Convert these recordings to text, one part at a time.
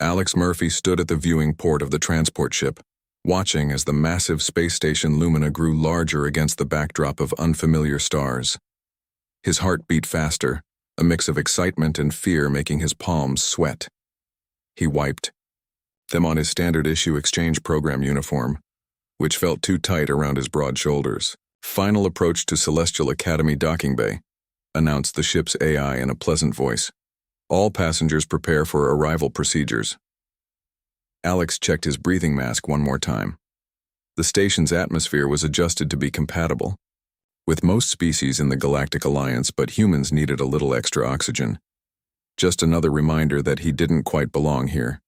Alex Murphy stood at the viewing port of the transport ship, watching as the massive space station Lumina grew larger against the backdrop of unfamiliar stars. His heart beat faster, a mix of excitement and fear making his palms sweat. He wiped them on his standard-issue exchange program uniform, which felt too tight around his broad shoulders. "Final approach to Celestial Academy docking bay," announced the ship's AI in a pleasant voice. "All passengers prepare for arrival procedures." Alex checked his breathing mask one more time. The station's atmosphere was adjusted to be compatible with most species in the Galactic Alliance, but humans needed a little extra oxygen. Just another reminder that he didn't quite belong here.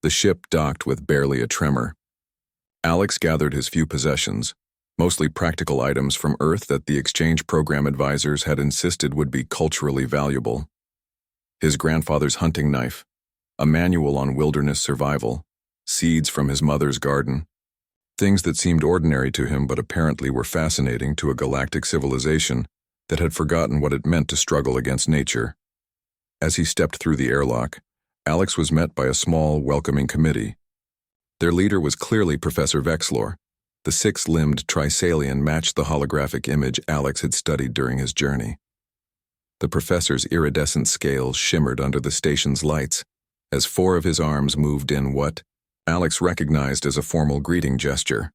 The ship docked with barely a tremor. Alex gathered his few possessions, mostly practical items from Earth that the exchange program advisors had insisted would be culturally valuable. His grandfather's hunting knife, a manual on wilderness survival, seeds from his mother's garden, things that seemed ordinary to him but apparently were fascinating to a galactic civilization that had forgotten what it meant to struggle against nature. As he stepped through the airlock, Alex was met by a small, welcoming committee. Their leader was clearly Professor Vexlor. The six-limbed Trisalian matched the holographic image Alex had studied during his journey. The professor's iridescent scales shimmered under the station's lights as four of his arms moved in what Alex recognized as a formal greeting gesture.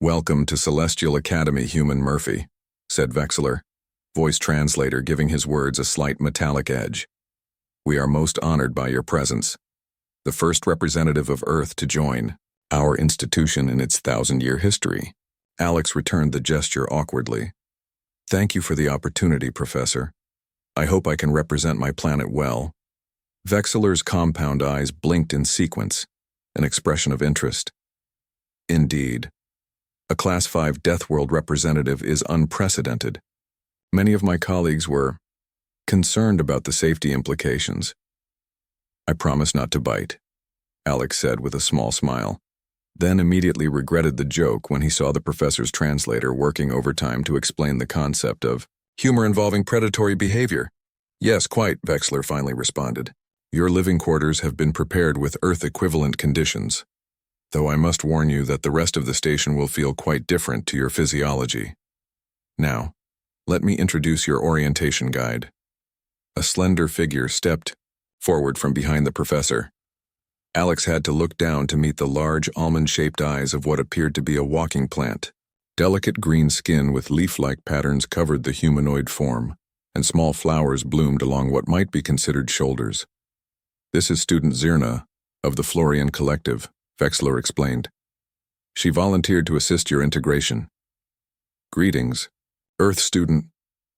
"Welcome to Celestial Academy, Human Murphy," said Vexler, voice translator giving his words a slight metallic edge. "We are most honored by your presence. The first representative of Earth to join our institution in its 1,000-year history." Alex returned the gesture awkwardly. "Thank you for the opportunity, Professor. I hope I can represent my planet well." Vexler's compound eyes blinked in sequence, an expression of interest. "Indeed. A Class 5 Deathworld representative is unprecedented. Many of my colleagues were concerned about the safety implications." "I promise not to bite," Alex said with a small smile, then immediately regretted the joke when he saw the professor's translator working overtime to explain the concept of humor involving predatory behavior. "Yes, quite," Vexler finally responded. "Your living quarters have been prepared with Earth-equivalent conditions, though I must warn you that the rest of the station will feel quite different to your physiology. Now, let me introduce your orientation guide." A slender figure stepped forward from behind the professor. Alex had to look down to meet the large almond-shaped eyes of what appeared to be a walking plant. Delicate green skin with leaf-like patterns covered the humanoid form, and small flowers bloomed along what might be considered shoulders. "This is student Zirna, of the Florian Collective," Vexler explained. "She volunteered to assist your integration." "Greetings, Earth student,"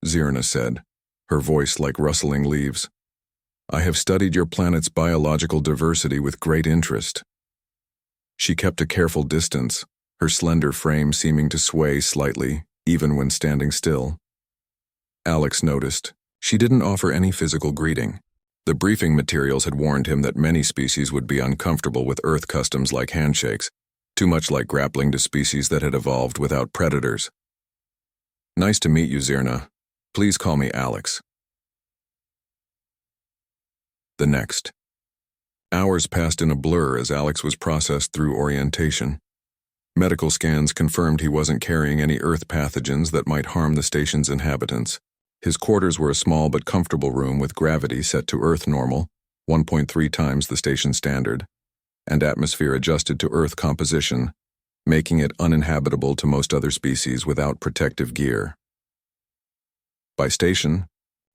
Zirna said, her voice like rustling leaves. "I have studied your planet's biological diversity with great interest." She kept a careful distance, her slender frame seeming to sway slightly, even when standing still. Alex noticed she didn't offer any physical greeting. The briefing materials had warned him that many species would be uncomfortable with Earth customs like handshakes, too much like grappling to species that had evolved without predators. "Nice to meet you, Zirna. Please call me Alex." The next hours passed in a blur as Alex was processed through orientation. Medical scans confirmed he wasn't carrying any Earth pathogens that might harm the station's inhabitants. His quarters were a small but comfortable room with gravity set to Earth normal, 1.3 times the station standard, and atmosphere adjusted to Earth composition, making it uninhabitable to most other species without protective gear. By station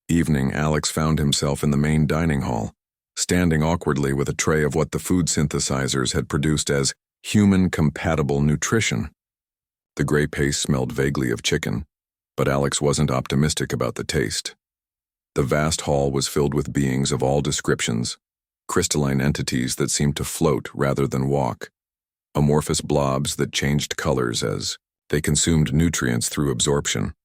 evening, Alex found himself in the main dining hall, standing awkwardly with a tray of what the food synthesizers had produced as human-compatible nutrition. The gray paste smelled vaguely of chicken, but Alex wasn't optimistic about the taste. The vast hall was filled with beings of all descriptions, crystalline entities that seemed to float rather than walk, amorphous blobs that changed colors as they consumed nutrients through absorption,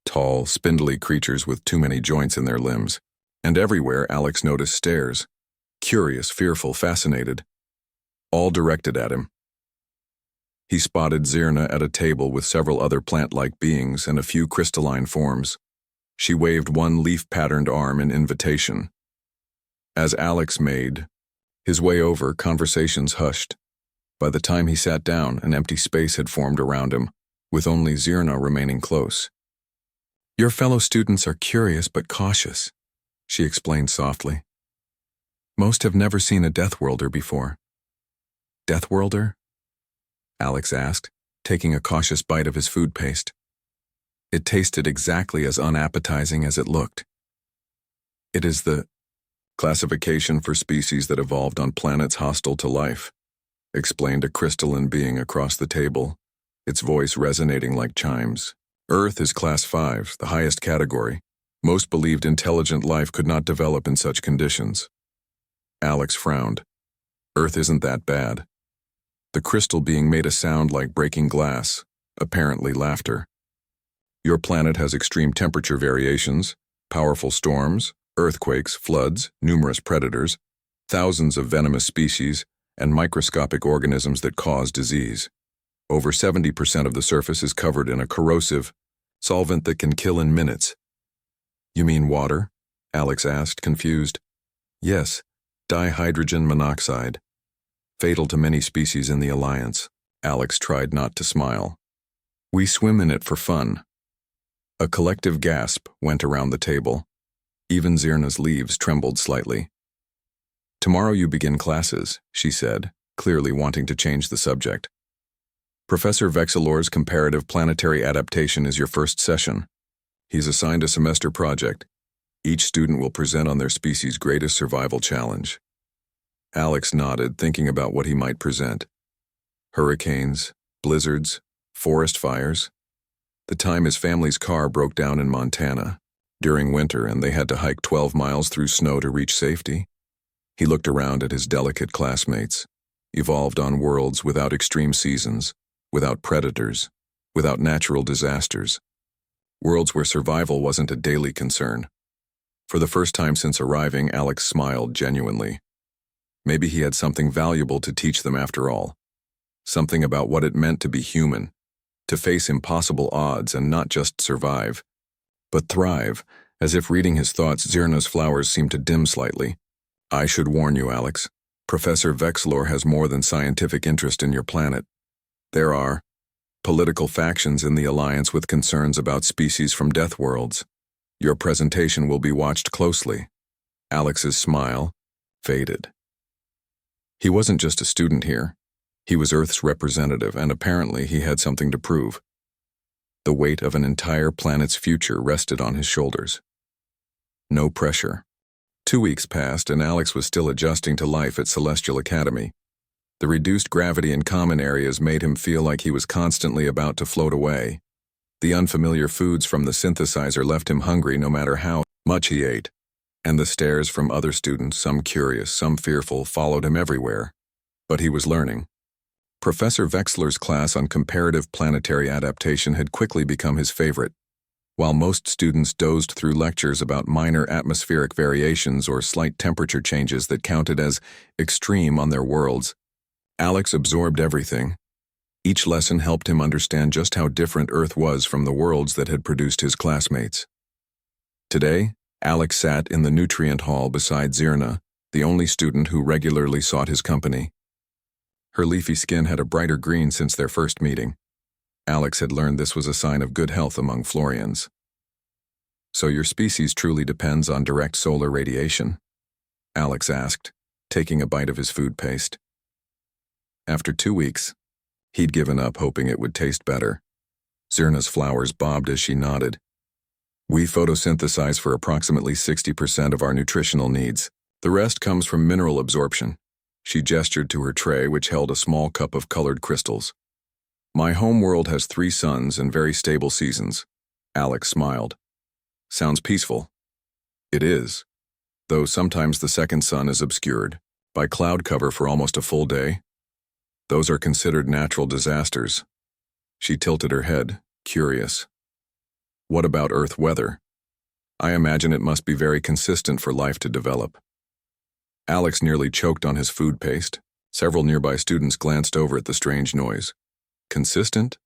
tall, spindly creatures with too many joints in their limbs, and everywhere Alex noticed stares, curious, fearful, fascinated, all directed at him. He spotted Zirna at a table with several other plant-like beings and a few crystalline forms. She waved one leaf-patterned arm in invitation. As Alex made His way over, conversations hushed. By the time he sat down, an empty space had formed around him, with only Zirna remaining close. "Your fellow students are curious but cautious," she explained softly. "Most have never seen a Deathworlder before." "Deathworlder?" Alex asked, taking a cautious bite of his food paste. It tasted exactly as unappetizing as it looked. "It is the classification for species that evolved on planets hostile to life," explained a crystalline being across the table, its voice resonating like chimes. "Earth is Class 5, the highest category. Most believed intelligent life could not develop in such conditions." Alex frowned. "Earth isn't that bad." The crystal being made a sound like breaking glass, apparently laughter. "Your planet has extreme temperature variations, powerful storms, earthquakes, floods, numerous predators, thousands of venomous species, and microscopic organisms that cause disease. Over 70% of the surface is covered in a corrosive solvent that can kill in minutes." "You mean water?" Alex asked, confused. "Yes, dihydrogen monoxide. Fatal to many species in the Alliance." Alex tried not to smile. "We swim in it for fun." A collective gasp went around the table. Even Zirna's leaves trembled slightly. "Tomorrow you begin classes," she said, clearly wanting to change the subject. "Professor Vexilor's comparative planetary adaptation is your first session. He's assigned a semester project. Each student will present on their species' greatest survival challenge." Alex nodded, thinking about what he might present. Hurricanes, blizzards, forest fires. The time his family's car broke down in Montana during winter and they had to hike 12 miles through snow to reach safety. He looked around at his delicate classmates, evolved on worlds without extreme seasons, without predators, without natural disasters. Worlds where survival wasn't a daily concern. For the first time since arriving, Alex smiled genuinely. Maybe he had something valuable to teach them after all. Something about what it meant to be human, to face impossible odds and not just survive, but thrive. As if reading his thoughts, Zirna's flowers seemed to dim slightly. "I should warn you, Alex. Professor Vexilor has more than scientific interest in your planet. There are political factions in the Alliance with concerns about species from Deathworlds. Your presentation will be watched closely." Alex's smile faded. He wasn't just a student here. He was Earth's representative, and apparently he had something to prove. The weight of an entire planet's future rested on his shoulders. No pressure. 2 weeks passed, and Alex was still adjusting to life at Celestial Academy. The reduced gravity in common areas made him feel like he was constantly about to float away. The unfamiliar foods from the synthesizer left him hungry no matter how much he ate. And the stares from other students, some curious, some fearful, followed him everywhere. But he was learning. Professor Vexilor's class on comparative planetary adaptation had quickly become his favorite. While most students dozed through lectures about minor atmospheric variations or slight temperature changes that counted as extreme on their worlds, Alex absorbed everything. Each lesson helped him understand just how different Earth was from the worlds that had produced his classmates. Today, Alex sat in the nutrient hall beside Zirna, the only student who regularly sought his company. Her leafy skin had a brighter green since their first meeting. Alex had learned this was a sign of good health among Florians. "So your species truly depends on direct solar radiation?" Alex asked, taking a bite of his food paste. After 2 weeks, he'd given up, hoping it would taste better. Zirna's flowers bobbed as she nodded. "We photosynthesize for approximately 60% of our nutritional needs. The rest comes from mineral absorption." She gestured to her tray, which held a small cup of colored crystals. "My home world has 3 suns and very stable seasons." Alex smiled. "Sounds peaceful." "It is, though sometimes the second sun is obscured by cloud cover for almost a full day. Those are considered natural disasters." She tilted her head, curious. "What about Earth weather? I imagine it must be very consistent for life to develop." Alex nearly choked on his food paste. Several nearby students glanced over at the strange noise. "Consistent?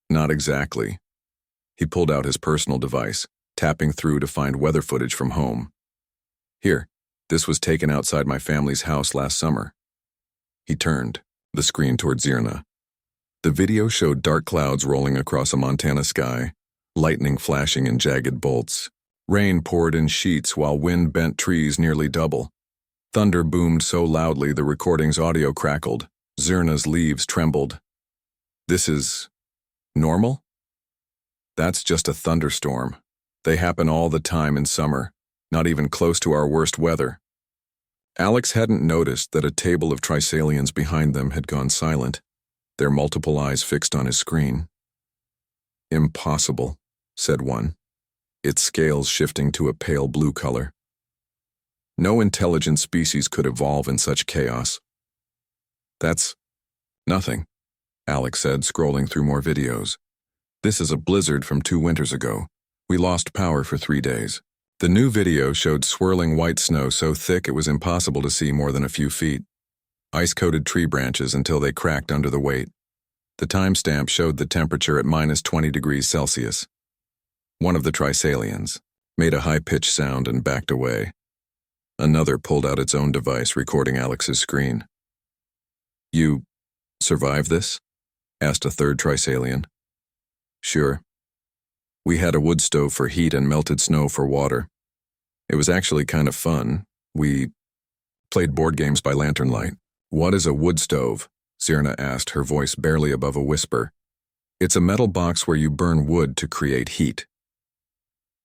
Not exactly." He pulled out his personal device, tapping through to find weather footage from home. "Here, This was taken outside my family's house last summer. He turned the screen toward Zirna. The video showed dark clouds rolling across a Montana sky, lightning flashing in jagged bolts. Rain poured in sheets while wind bent trees nearly double. Thunder boomed so loudly the recording's audio crackled. Zirna's leaves trembled. This is normal? That's just a thunderstorm. They happen all the time in summer, not even close to our worst weather. Alex hadn't noticed that a table of Trisalians behind them had gone silent, their multiple eyes fixed on his screen. Impossible, said one, its scales shifting to a pale blue color. No intelligent species could evolve in such chaos. That's nothing, Alex said, scrolling through more videos. This is a blizzard from 2 winters ago. We lost power for 3 days. The new video showed swirling white snow so thick it was impossible to see more than a few feet. Ice-coated tree branches until they cracked under the weight. The timestamp showed the temperature at -20 degrees Celsius. One of the Trisalians made a high-pitched sound and backed away. Another pulled out its own device recording Alex's screen. You survived this? Asked a third Trisalian. Sure. We had a wood stove for heat and melted snow for water. It was actually kind of fun. We played board games by lantern light. What is a wood stove? Zirna asked, her voice barely above a whisper. It's a metal box where you burn wood to create heat.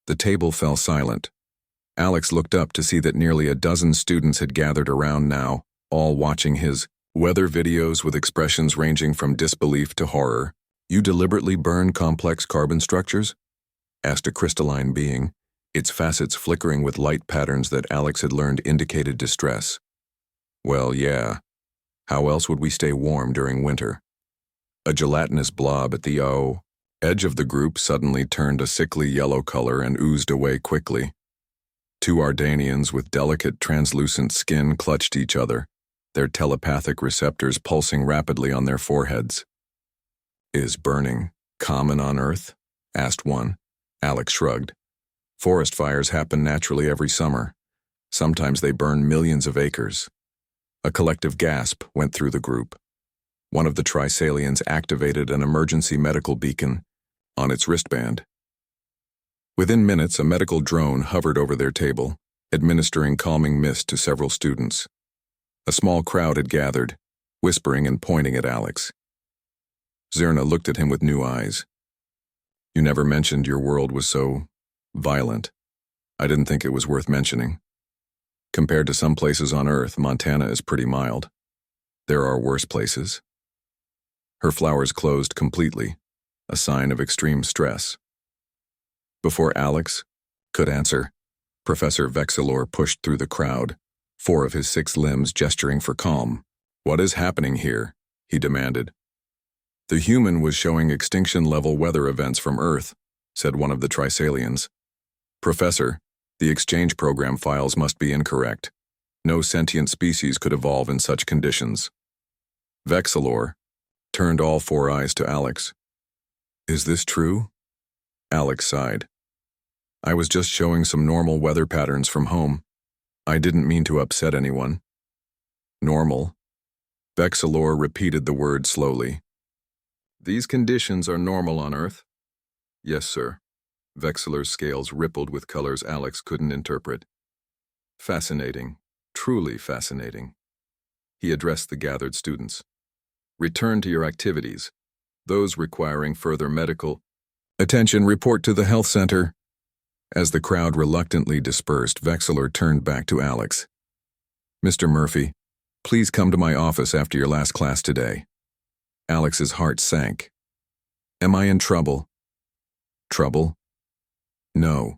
The table fell silent. Alex looked up to see that nearly a dozen students had gathered around now, all watching his weather videos with expressions ranging from disbelief to horror. You deliberately burn complex carbon structures? Asked a crystalline being, its facets flickering with light patterns that Alex had learned indicated distress. Well, yeah. How else would we stay warm during winter? A gelatinous blob at the edge of the group suddenly turned a sickly yellow color and oozed away quickly. 2 Ardanians with delicate, translucent skin clutched each other, their telepathic receptors pulsing rapidly on their foreheads. Is burning common on Earth? Asked one. Alex shrugged. Forest fires happen naturally every summer. Sometimes they burn millions of acres. A collective gasp went through the group. One of the Trisalians activated an emergency medical beacon on its wristband. Within minutes, a medical drone hovered over their table, administering calming mist to several students. A small crowd had gathered, whispering and pointing at Alex. Zirna looked at him with new eyes. You never mentioned your world was so violent. I didn't think it was worth mentioning. Compared to some places on Earth, Montana is pretty mild. There are worse places. Her flowers closed completely, a sign of extreme stress. Before Alex could answer, Professor Vexilor pushed through the crowd, 4 of his 6 limbs gesturing for calm. What is happening here? He demanded. The human was showing extinction-level weather events from Earth, said one of the Trisalians. Professor, the exchange program files must be incorrect. No sentient species could evolve in such conditions. Vexilor turned all 4 eyes to Alex. Is this true? Alex sighed. I was just showing some normal weather patterns from home. I didn't mean to upset anyone. Normal. Vexilor repeated the word slowly. These conditions are normal on Earth? Yes, sir. Vexilor's scales rippled with colors Alex couldn't interpret. Fascinating. Truly fascinating. He addressed the gathered students. Return to your activities. Those requiring further medical attention, report to the health center. As the crowd reluctantly dispersed, Vexilor turned back to Alex. Mr. Murphy, please come to my office after your last class today. Alex's heart sank. Am I in trouble? Trouble? No.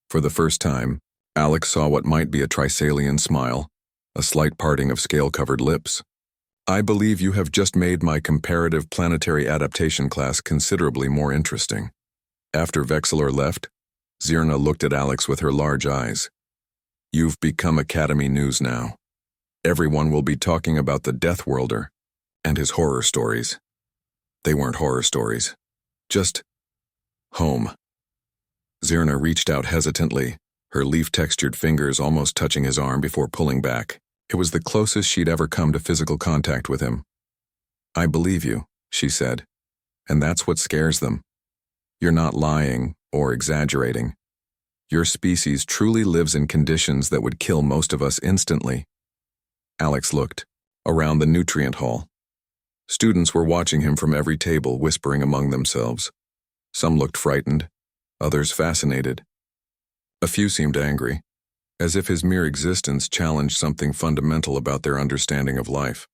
For the first time, Alex saw what might be a Trisalian smile, a slight parting of scale-covered lips. I believe you have just made my comparative planetary adaptation class considerably more interesting. After Vexilor left, Zirna looked at Alex with her large eyes. You've become Academy news now. Everyone will be talking about the Deathworlder and his horror stories. They weren't horror stories. Just home. Zirna reached out hesitantly, her leaf-textured fingers almost touching his arm before pulling back. It was the closest she'd ever come to physical contact with him. "I believe you," she said, "and that's what scares them. You're not lying or exaggerating. Your species truly lives in conditions that would kill most of us instantly." Alex looked around the nutrient hall. Students were watching him from every table, whispering among themselves. Some looked frightened, others fascinated. A few seemed angry, as if his mere existence challenged something fundamental about their understanding of life.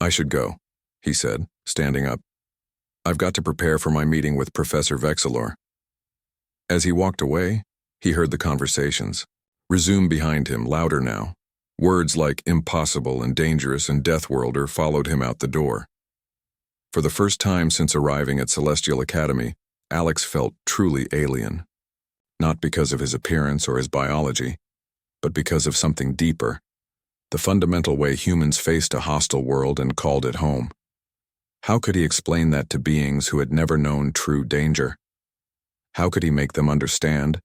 "I should go," he said, standing up. "I've got to prepare for my meeting with Professor Vexilor." As he walked away, he heard the conversations resume behind him, louder now. Words like impossible and dangerous and Deathworlder followed him out the door. For the first time since arriving at Celestial Academy, Alex felt truly alien. Not because of his appearance or his biology, but because of something deeper. The fundamental way humans faced a hostile world and called it home. How could he explain that to beings who had never known true danger? How could he make them understand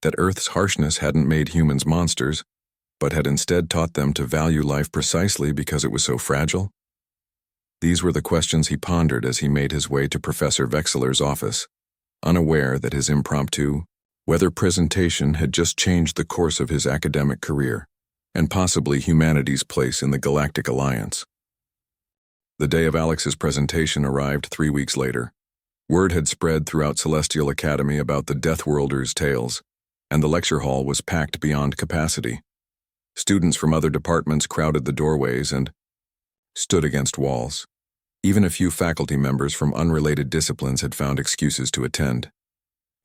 that Earth's harshness hadn't made humans monsters, but had instead taught them to value life precisely because it was so fragile? These were the questions he pondered as he made his way to Professor Vexilor's office, unaware that his impromptu weather presentation had just changed the course of his academic career, and possibly humanity's place in the Galactic Alliance. The day of Alex's presentation arrived 3 weeks later. Word had spread throughout Celestial Academy about the Deathworlders' tales, and the lecture hall was packed beyond capacity. Students from other departments crowded the doorways and stood against walls. Even a few faculty members from unrelated disciplines had found excuses to attend.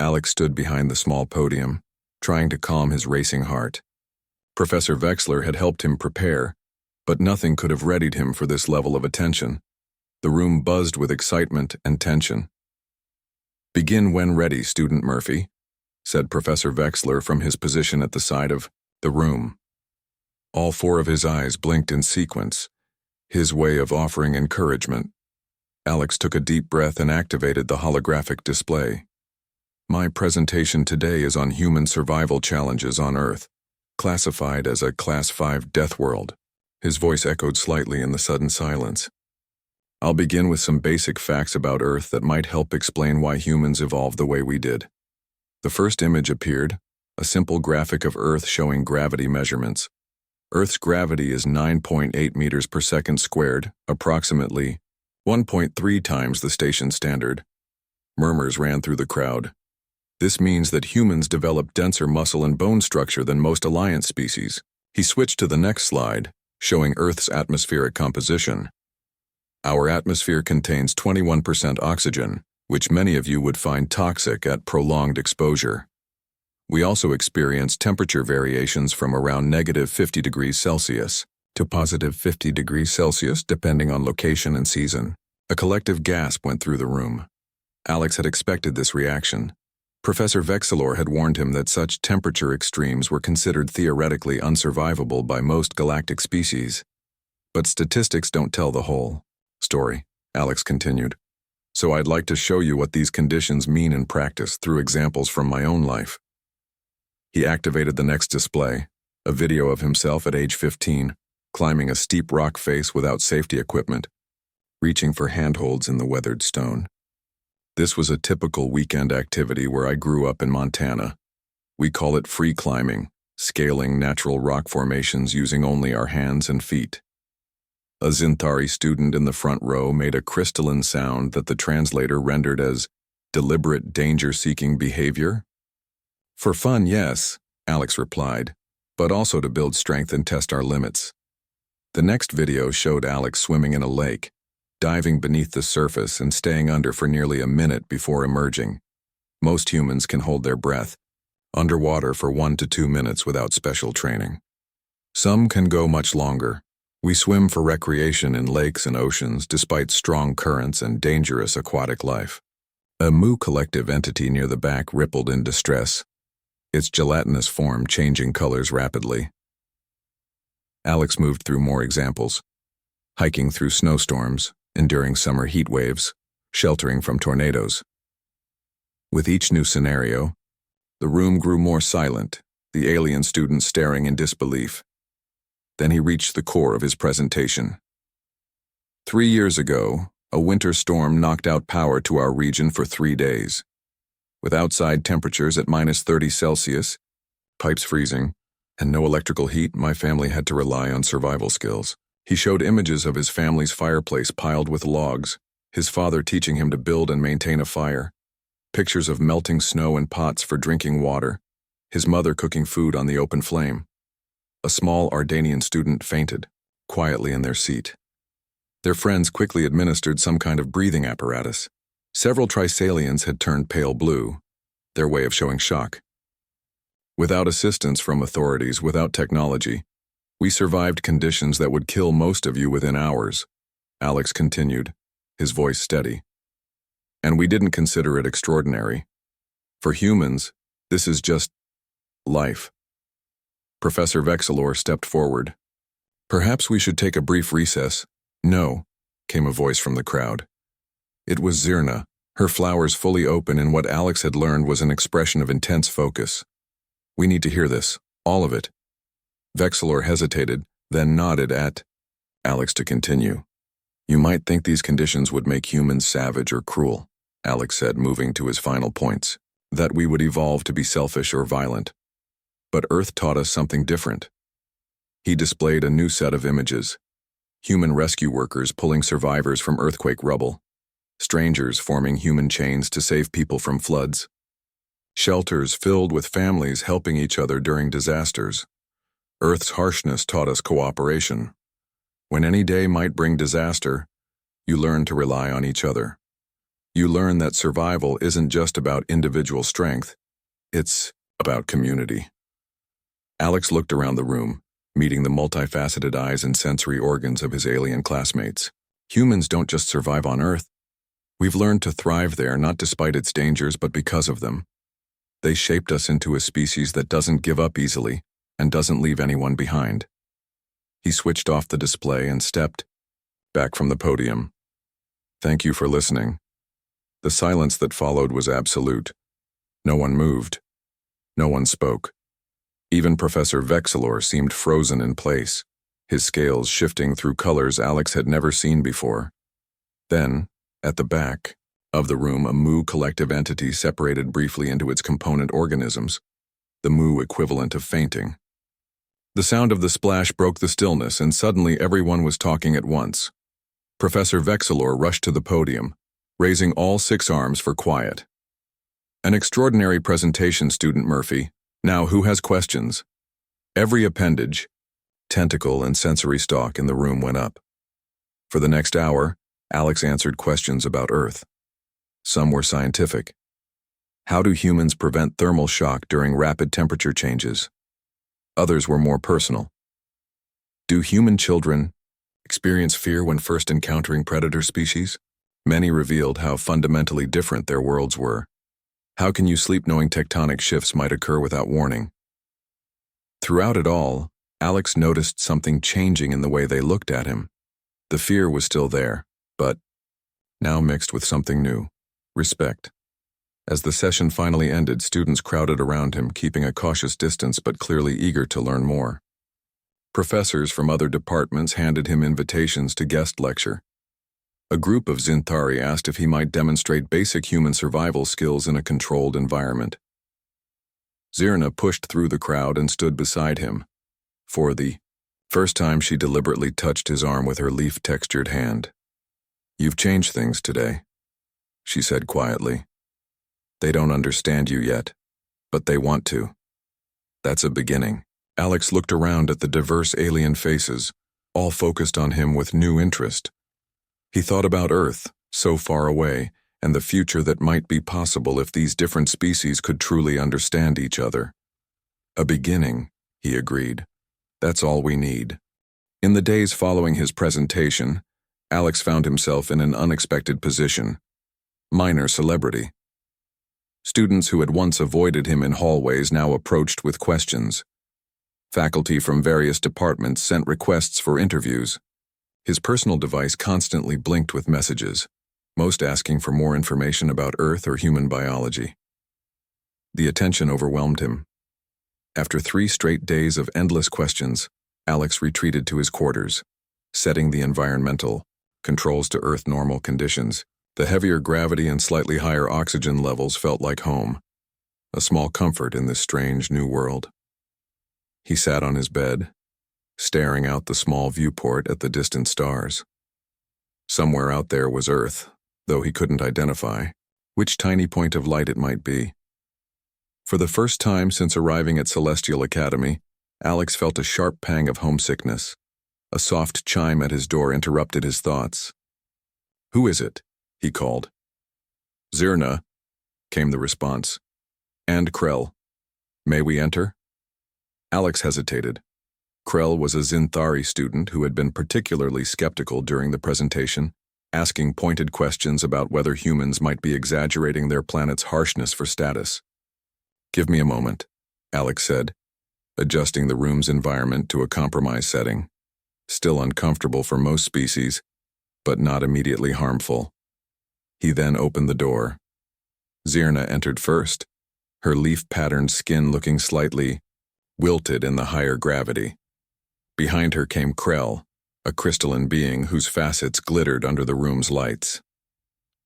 Alex stood behind the small podium, trying to calm his racing heart. Professor Vexilor had helped him prepare, but nothing could have readied him for this level of attention. The room buzzed with excitement and tension. "Begin when ready, Student Murphy," said Professor Vexilor from his position at the side of the room. All 4 of his eyes blinked in sequence, his way of offering encouragement. Alex took a deep breath and activated the holographic display. "My presentation today is on human survival challenges on Earth, classified as a Class 5 Deathworld." His voice echoed slightly in the sudden silence. "I'll begin with some basic facts about Earth that might help explain why humans evolved the way we did." The first image appeared, a simple graphic of Earth showing gravity measurements. Earth's gravity is 9.8 meters per second squared, approximately 1.3 times the station standard. Murmurs ran through the crowd. This means that humans develop denser muscle and bone structure than most Alliance species. He switched to the next slide, showing Earth's atmospheric composition. "Our atmosphere contains 21% oxygen, which many of you would find toxic at prolonged exposure. We also experience temperature variations from around -50 degrees Celsius to +50 degrees Celsius depending on location and season." A collective gasp went through the room. Alex had expected this reaction. Professor Vexilor had warned him that such temperature extremes were considered theoretically unsurvivable by most galactic species. But statistics don't tell the whole story, Alex continued. "So I'd like to show you what these conditions mean in practice through examples from my own life." He activated the next display, a video of himself at age 15, climbing a steep rock face without safety equipment, reaching for handholds in the weathered stone. "This was a typical weekend activity where I grew up in Montana. We call it free climbing, scaling natural rock formations using only our hands and feet." A Zinthari student in the front row made a crystalline sound that the translator rendered as deliberate danger-seeking behavior. "For fun, yes," Alex replied, "but also to build strength and test our limits." The next video showed Alex swimming in a lake, diving beneath the surface and staying under for nearly a minute before emerging. Most humans can hold their breath underwater for 1 to 2 minutes without special training. Some can go much longer. We swim for recreation in lakes and oceans despite strong currents and dangerous aquatic life. A Mu collective entity near the back rippled in distress, its gelatinous form changing colors rapidly. Alex moved through more examples, hiking through snowstorms, enduring summer heat waves, sheltering from tornadoes. With each new scenario, the room grew more silent, the alien student staring in disbelief. Then he reached the core of his presentation. 3 years ago, a winter storm knocked out power to our region for 3 days. With outside temperatures at -30°C, pipes freezing, and no electrical heat, my family had to rely on survival skills. He showed images of his family's fireplace piled with logs, his father teaching him to build and maintain a fire, pictures of melting snow in pots for drinking water, his mother cooking food on the open flame. A small Ardanian student fainted, quietly in their seat. Their friends quickly administered some kind of breathing apparatus. Several Trisalians had turned pale blue, their way of showing shock. Without assistance from authorities, without technology, we survived conditions that would kill most of you within hours, Alex continued, his voice steady. And we didn't consider it extraordinary. For humans, this is just life. Professor Vexilor stepped forward. Perhaps we should take a brief recess. No, came a voice from the crowd. It was Zirna, her flowers fully open in what Alex had learned was an expression of intense focus. We need to hear this, all of it. Vexilor hesitated, then nodded at Alex to continue. You might think these conditions would make humans savage or cruel, Alex said, moving to his final points, that we would evolve to be selfish or violent. But Earth taught us something different. He displayed a new set of images. Human rescue workers pulling survivors from earthquake rubble. Strangers forming human chains to save people from floods. Shelters filled with families helping each other during disasters. Earth's harshness taught us cooperation. When any day might bring disaster, you learn to rely on each other. You learn that survival isn't just about individual strength, it's about community. Alex looked around the room, meeting the multifaceted eyes and sensory organs of his alien classmates. Humans don't just survive on Earth. We've learned to thrive there not despite its dangers but because of them. They shaped us into a species that doesn't give up easily and doesn't leave anyone behind. He switched off the display and stepped back from the podium. Thank you for listening. The silence that followed was absolute. No one moved. No one spoke. Even Professor Vexilor seemed frozen in place, his scales shifting through colors Alex had never seen before. Then, at the back of the room, a Mu collective entity separated briefly into its component organisms, the Mu equivalent of fainting. The sound of the splash broke the stillness, and suddenly everyone was talking at once. Professor Vexilor rushed to the podium, raising all 6 arms for quiet. An extraordinary presentation, Student Murphy. Now, who has questions? Every appendage, tentacle, and sensory stalk in the room went up. For the next hour, Alex answered questions about Earth. Some were scientific. How do humans prevent thermal shock during rapid temperature changes? Others were more personal. Do human children experience fear when first encountering predator species? Many revealed how fundamentally different their worlds were. How can you sleep knowing tectonic shifts might occur without warning? Throughout it all, Alex noticed something changing in the way they looked at him. The fear was still there, but now mixed with something new, respect. As the session finally ended, students crowded around him, keeping a cautious distance but clearly eager to learn more. Professors from other departments handed him invitations to guest lecture. A group of Zinthari asked if he might demonstrate basic human survival skills in a controlled environment. Zirna pushed through the crowd and stood beside him. For the first time, she deliberately touched his arm with her leaf-textured hand. You've changed things today, she said quietly. They don't understand you yet, but they want to. That's a beginning. Alex looked around at the diverse alien faces, all focused on him with new interest. He thought about Earth, so far away, and the future that might be possible if these different species could truly understand each other. A beginning, he agreed. That's all we need. In the days following his presentation, Alex found himself in an unexpected position. Minor celebrity. Students who had once avoided him in hallways now approached with questions. Faculty from various departments sent requests for interviews. His personal device constantly blinked with messages, most asking for more information about Earth or human biology. The attention overwhelmed him. After 3 straight days of endless questions, Alex retreated to his quarters, setting the environmental controls to Earth normal conditions. The heavier gravity and slightly higher oxygen levels felt like home, a small comfort in this strange new world. He sat on his bed, staring out the small viewport at the distant stars. Somewhere out there was Earth, though he couldn't identify which tiny point of light it might be. For the first time since arriving at Celestial Academy, Alex felt a sharp pang of homesickness. A soft chime at his door interrupted his thoughts. "Who is it?" he called. "Zirna," came the response. "And Krell. May we enter?" Alex hesitated. Krell was a Zinthari student who had been particularly skeptical during the presentation, asking pointed questions about whether humans might be exaggerating their planet's harshness for status. "Give me a moment," Alex said, adjusting the room's environment to a compromise setting. Still uncomfortable for most species, but not immediately harmful. He then opened the door. Zirna entered first, her leaf-patterned skin looking slightly wilted in the higher gravity. Behind her came Krell, a crystalline being whose facets glittered under the room's lights.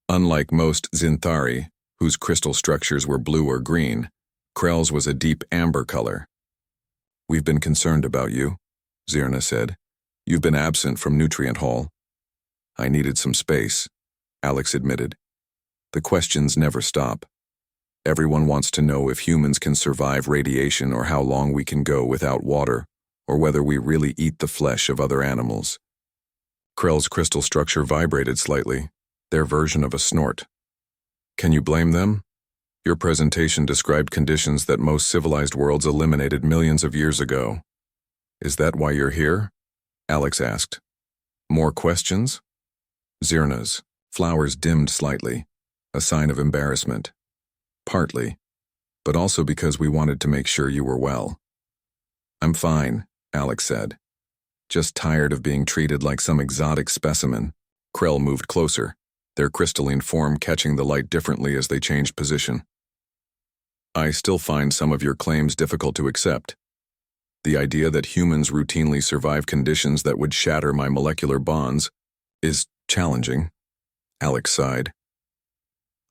Unlike most Zinthari, whose crystal structures were blue or green, Krell's was a deep amber color. "We've been concerned about you," Zirna said. "You've been absent from Nutrient Hall." "I needed some space," Alex admitted. "The questions never stop. Everyone wants to know if humans can survive radiation or how long we can go without water, or whether we really eat the flesh of other animals." Krell's crystal structure vibrated slightly, their version of a snort. "Can you blame them? Your presentation described conditions that most civilized worlds eliminated millions of years ago. Is that why you're here?" Alex asked. "More questions?" Zirna's flowers dimmed slightly, a sign of embarrassment. "Partly, but also because we wanted to make sure you were well." "I'm fine," Alex said. "Just tired of being treated like some exotic specimen." Krell moved closer, their crystalline form catching the light differently as they changed position. "I still find some of your claims difficult to accept. The idea that humans routinely survive conditions that would shatter my molecular bonds is challenging," Alex sighed.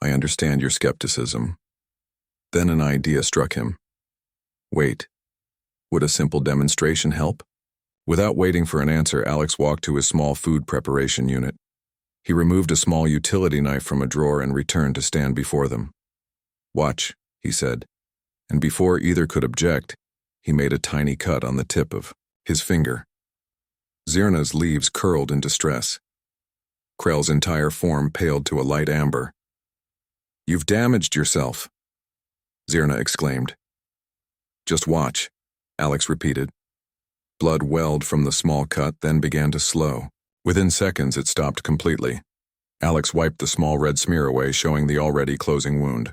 "I understand your skepticism." Then an idea struck him. "Wait, would a simple demonstration help?" Without waiting for an answer, Alex walked to his small food preparation unit. He removed a small utility knife from a drawer and returned to stand before them. "Watch," he said, and before either could object, he made a tiny cut on the tip of his finger. Zirna's leaves curled in distress. Krell's entire form paled to a light amber. "You've damaged yourself," Zirna exclaimed. "Just watch," Alex repeated. Blood welled from the small cut, then began to slow. Within seconds, it stopped completely. Alex wiped the small red smear away, showing the already closing wound.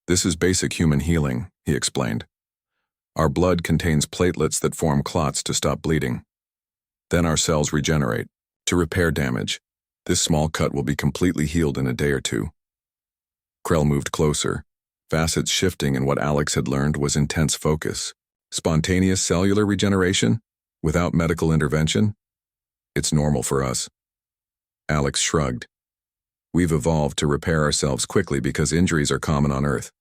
"This is basic human healing," he explained. "Our blood contains platelets that form clots to stop bleeding. Then our cells regenerate to repair damage. This small cut will be completely healed in a day or two." Krell moved closer, facets shifting, and what Alex had learned was intense focus. Spontaneous cellular regeneration, without medical intervention? "It's normal for us." Alex shrugged. "We've evolved to repair ourselves quickly because injuries are common on Earth."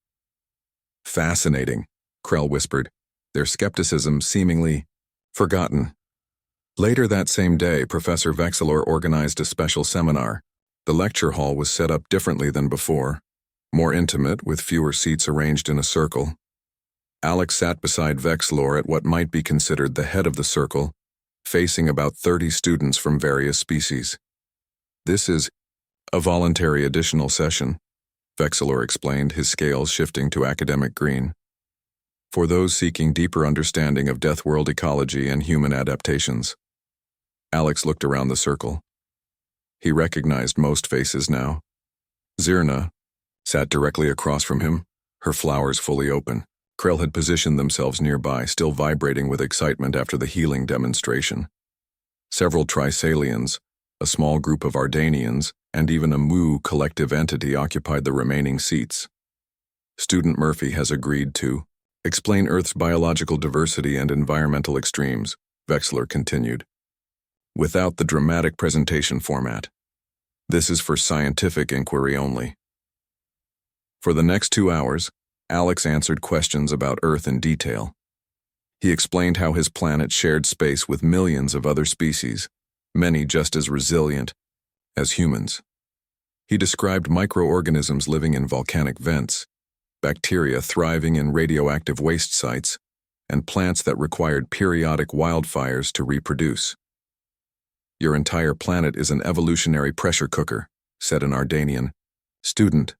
"Fascinating," Krell whispered, their skepticism seemingly forgotten. Later that same day, Professor Vexilor organized a special seminar. The lecture hall was set up differently than before, more intimate, with fewer seats arranged in a circle. Alex sat beside Vexilor at what might be considered the head of the circle, facing about 30 students from various species. "This is a voluntary additional session," Vexilor explained, his scales shifting to academic green. "For those seeking deeper understanding of Deathworld ecology and human adaptations." Alex looked around the circle. He recognized most faces now. Zirna sat directly across from him, her flowers fully open. Krell had positioned themselves nearby, still vibrating with excitement after the healing demonstration. Several Trisalians, a small group of Ardanians, and even a Mu collective entity occupied the remaining seats. "Student Murphy has agreed to," Explain Earth's biological diversity and environmental extremes, Vexler continued, without the dramatic presentation format. This is for scientific inquiry only. For the next 2 hours, Alex answered questions about Earth in detail. He explained how his planet shared space with millions of other species, many just as resilient as humans. He described microorganisms living in volcanic vents, bacteria thriving in radioactive waste sites, and plants that required periodic wildfires to reproduce. Your entire planet is an evolutionary pressure cooker, said an Ardanian. Student,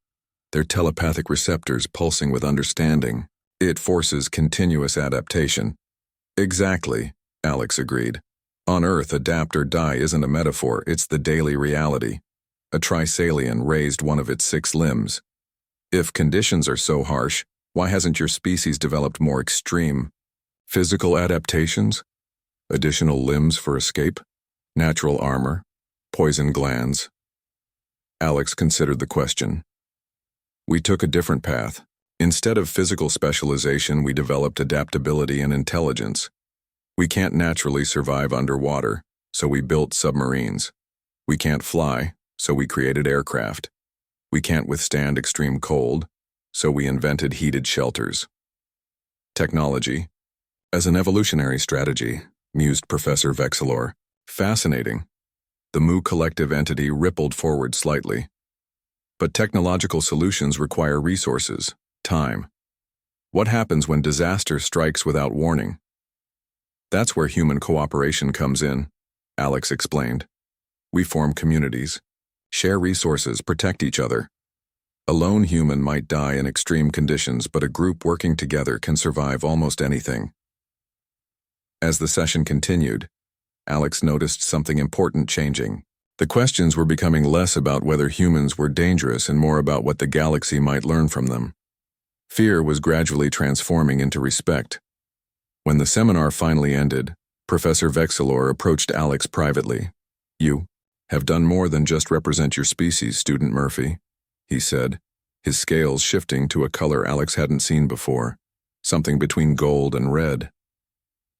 their telepathic receptors pulsing with understanding. It forces continuous adaptation. Exactly, Alex agreed. On Earth, adapt or die isn't a metaphor, it's the daily reality. A Trisalian raised one of its 6 limbs. If conditions are so harsh, why hasn't your species developed more extreme physical adaptations? Additional limbs for escape? Natural armor? Poison glands? Alex considered the question. We took a different path. Instead of physical specialization, we developed adaptability and intelligence. We can't naturally survive underwater, so we built submarines. We can't fly, so we created aircraft. We can't withstand extreme cold, so we invented heated shelters. Technology. As an evolutionary strategy, mused Professor Vexelor. Fascinating. The Mu collective entity rippled forward slightly. But technological solutions require resources, time. What happens when disaster strikes without warning? That's where human cooperation comes in, Alex explained. We form communities, share resources, protect each other. A lone human might die in extreme conditions, but a group working together can survive almost anything. As the session continued, Alex noticed something important changing. The questions were becoming less about whether humans were dangerous and more about what the galaxy might learn from them. Fear was gradually transforming into respect. When the seminar finally ended, Professor Vexelor approached Alex privately. You have done more than just represent your species, Student Murphy, he said, his scales shifting to a color Alex hadn't seen before, something between gold and red.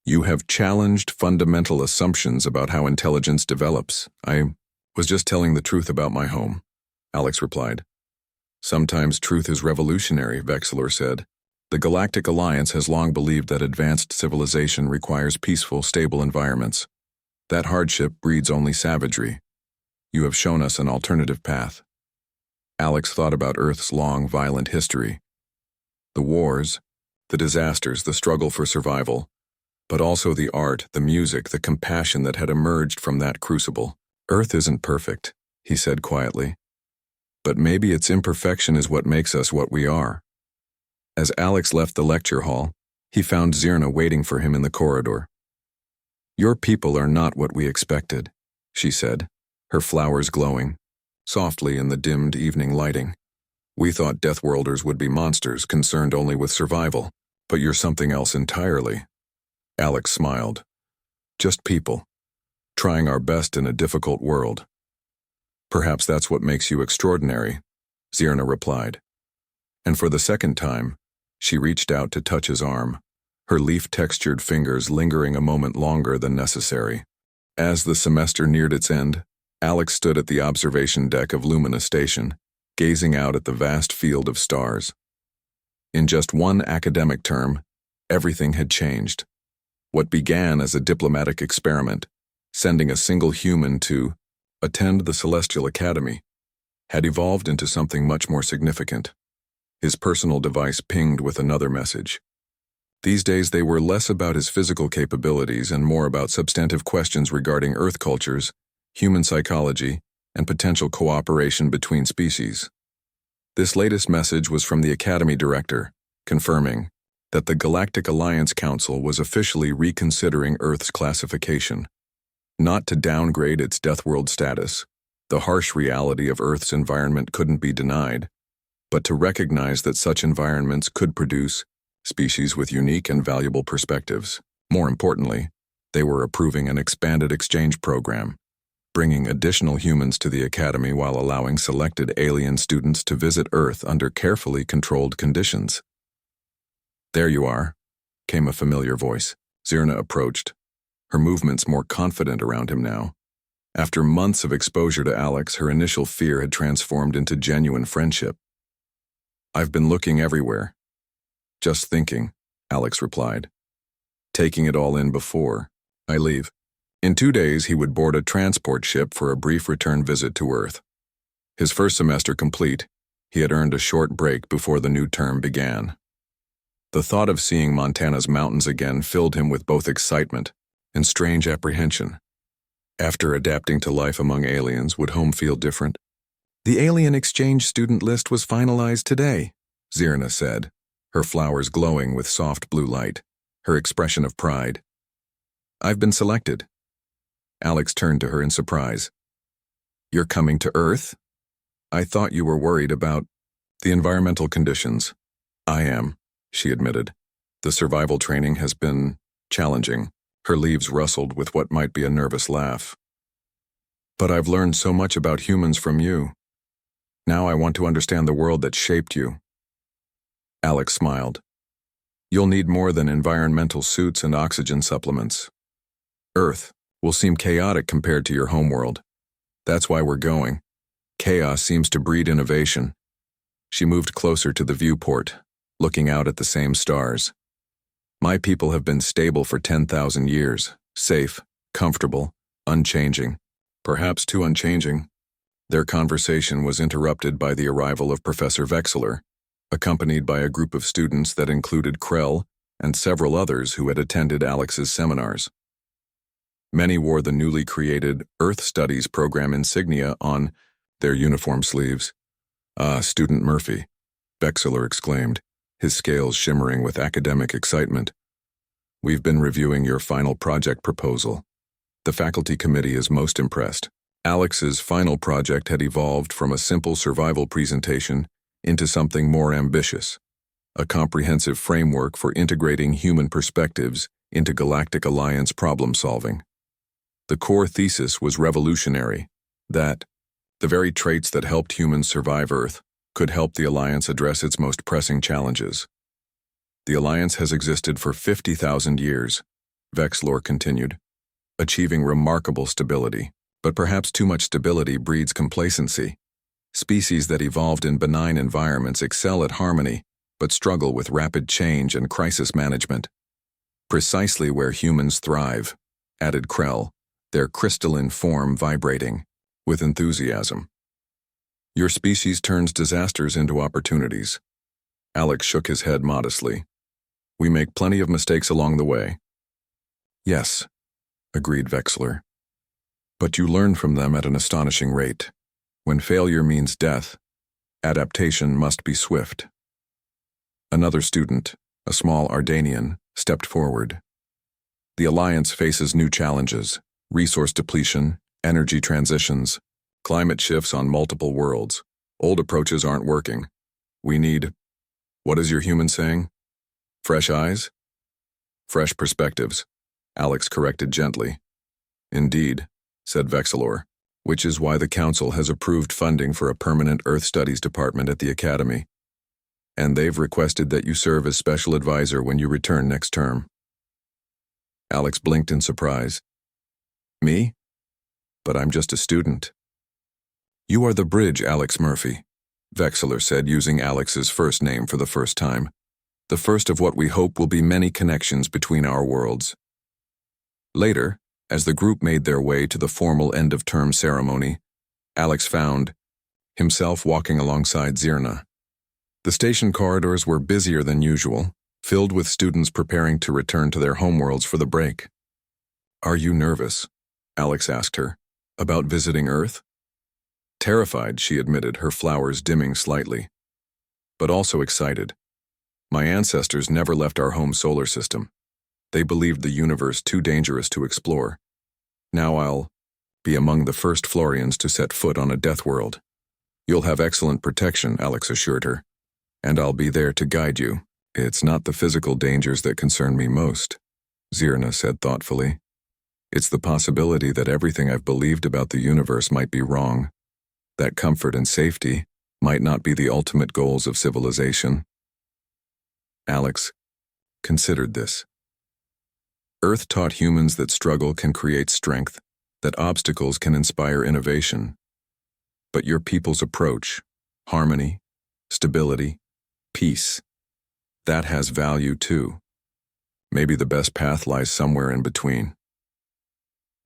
You have challenged fundamental assumptions about how intelligence develops. I was just telling the truth about my home, Alex replied. Sometimes truth is revolutionary, Vexelor said. The Galactic Alliance has long believed that advanced civilization requires peaceful, stable environments. That hardship breeds only savagery. You have shown us an alternative path. Alex thought about Earth's long, violent history. The wars, the disasters, the struggle for survival, but also the art, the music, the compassion that had emerged from that crucible. Earth isn't perfect, he said quietly. But maybe its imperfection is what makes us what we are. As Alex left the lecture hall, he found Zirna waiting for him in the corridor. Your people are not what we expected, she said, her flowers glowing softly in the dimmed evening lighting. We thought Deathworlders would be monsters concerned only with survival, but you're something else entirely. Alex smiled. Just people, trying our best in a difficult world. Perhaps that's what makes you extraordinary, Zirna replied. And for the second time, she reached out to touch his arm, her leaf-textured fingers lingering a moment longer than necessary. As the semester neared its end, Alex stood at the observation deck of Lumina Station, gazing out at the vast field of stars. In just one academic term, everything had changed. What began as a diplomatic experiment, sending a single human to attend the Celestial Academy, had evolved into something much more significant. His personal device pinged with another message. These days they were less about his physical capabilities and more about substantive questions regarding Earth cultures, human psychology, and potential cooperation between species. This latest message was from the Academy Director, confirming that the Galactic Alliance Council was officially reconsidering Earth's classification. Not to downgrade its Deathworld status, the harsh reality of Earth's environment couldn't be denied, but to recognize that such environments could produce species with unique and valuable perspectives. More importantly, they were approving an expanded exchange program, bringing additional humans to the Academy while allowing selected alien students to visit Earth under carefully controlled conditions. There you are, came a familiar voice. Zirna approached, her movements more confident around him now. After months of exposure to Alex, her initial fear had transformed into genuine friendship. I've been looking everywhere. Just thinking, Alex replied. Taking it all in before I leave. In 2 days, he would board a transport ship for a brief return visit to Earth. His first semester complete, he had earned a short break before the new term began. The thought of seeing Montana's mountains again filled him with both excitement and strange apprehension. After adapting to life among aliens, would home feel different? The alien exchange student list was finalized today, Zirna said, her flowers glowing with soft blue light, her expression of pride. I've been selected. Alex turned to her in surprise. You're coming to Earth? I thought you were worried about the environmental conditions. I am, she admitted. The survival training has been challenging. Her leaves rustled with what might be a nervous laugh. But I've learned so much about humans from you. Now I want to understand the world that shaped you. Alex smiled. You'll need more than environmental suits and oxygen supplements. Earth will seem chaotic compared to your homeworld. That's why we're going. Chaos seems to breed innovation. She moved closer to the viewport, looking out at the same stars. My people have been stable for 10,000 years, safe, comfortable, unchanging, perhaps too unchanging. Their conversation was interrupted by the arrival of Professor Vexler, accompanied by a group of students that included Krell and several others who had attended Alex's seminars. Many wore the newly created Earth Studies program insignia on their uniform sleeves. Ah, Student Murphy, Vexler exclaimed, his scales shimmering with academic excitement. We've been reviewing your final project proposal. The faculty committee is most impressed. Alex's final project had evolved from a simple survival presentation into something more ambitious, a comprehensive framework for integrating human perspectives into Galactic Alliance problem-solving. The core thesis was revolutionary, that the very traits that helped humans survive Earth could help the Alliance address its most pressing challenges. The Alliance has existed for 50,000 years, Vexler continued, achieving remarkable stability. But perhaps too much stability breeds complacency. Species that evolved in benign environments excel at harmony, but struggle with rapid change and crisis management. Precisely where humans thrive, added Krell, their crystalline form vibrating with enthusiasm. Your species turns disasters into opportunities. Alex shook his head modestly. We make plenty of mistakes along the way. Yes, agreed Vexler. But you learn from them at an astonishing rate. When failure means death, adaptation must be swift. Another student, a small Ardanian, stepped forward. The Alliance faces new challenges: resource depletion, energy transitions, climate shifts on multiple worlds. Old approaches aren't working. We need, what is your human saying? Fresh eyes? Fresh perspectives, Alex corrected gently. Indeed, said Vexler, which is why the Council has approved funding for a permanent Earth Studies department at the Academy. And they've requested that you serve as special advisor when you return next term. Alex blinked in surprise. Me? But I'm just a student. You are the bridge, Alex Murphy, Vexler said, using Alex's first name for the first time. The first of what we hope will be many connections between our worlds. Later, as the group made their way to the formal end-of-term ceremony, Alex found himself walking alongside Zirna. The station corridors were busier than usual, filled with students preparing to return to their homeworlds for the break. Are you nervous? Alex asked her. About visiting Earth? Terrified, she admitted, her flowers dimming slightly. But also excited. My ancestors never left our home solar system. They believed the universe too dangerous to explore. Now I'll be among the first Florians to set foot on a Deathworld. You'll have excellent protection, Alex assured her. And I'll be there to guide you. It's not the physical dangers that concern me most, Zirna said thoughtfully. It's the possibility that everything I've believed about the universe might be wrong. That comfort and safety might not be the ultimate goals of civilization. Alex, considered this. Earth taught humans that struggle can create strength, that obstacles can inspire innovation. But your people's approach, harmony, stability, peace, that has value too. Maybe the best path lies somewhere in between.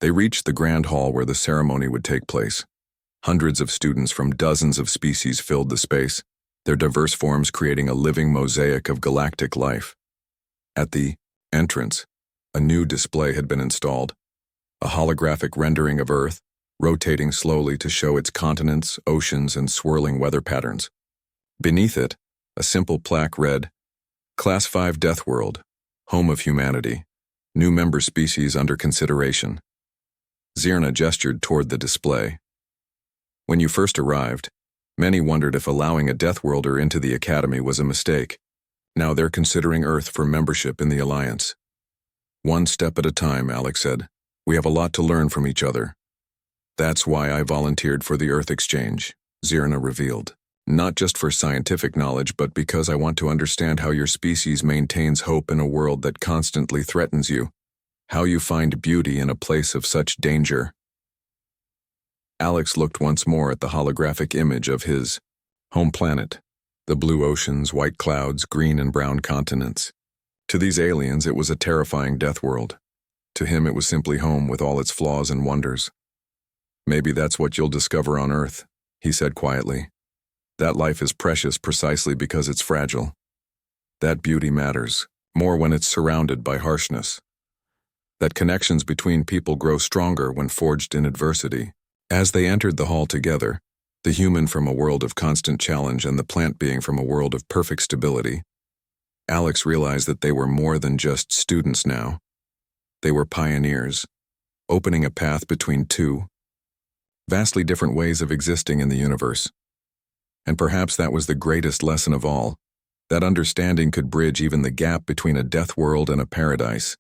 They reached the grand hall where the ceremony would take place. Hundreds of students from dozens of species filled the space, their diverse forms creating a living mosaic of galactic life. At the entrance, a new display had been installed, a holographic rendering of Earth, rotating slowly to show its continents, oceans, and swirling weather patterns. Beneath it, a simple plaque read, Class 5 Deathworld, Home of Humanity, new member species under consideration. Zirna gestured toward the display. When you first arrived, many wondered if allowing a Deathworlder into the Academy was a mistake. Now they're considering Earth for membership in the Alliance. One step at a time, Alex said. We have a lot to learn from each other. That's why I volunteered for the Earth Exchange, Zirna revealed. Not just for scientific knowledge, but because I want to understand how your species maintains hope in a world that constantly threatens you, how you find beauty in a place of such danger. Alex looked once more at the holographic image of his home planet, the blue oceans, white clouds, green and brown continents. To these aliens, it was a terrifying death world. To him, it was simply home with all its flaws and wonders. Maybe that's what you'll discover on Earth, he said quietly. That life is precious precisely because it's fragile. That beauty matters, more when it's surrounded by harshness. That connections between people grow stronger when forged in adversity. As they entered the hall together, the human from a world of constant challenge and the plant being from a world of perfect stability, Alex realized that they were more than just students now. They were pioneers, opening a path between two vastly different ways of existing in the universe. And perhaps that was the greatest lesson of all, that understanding could bridge even the gap between a death world and a paradise.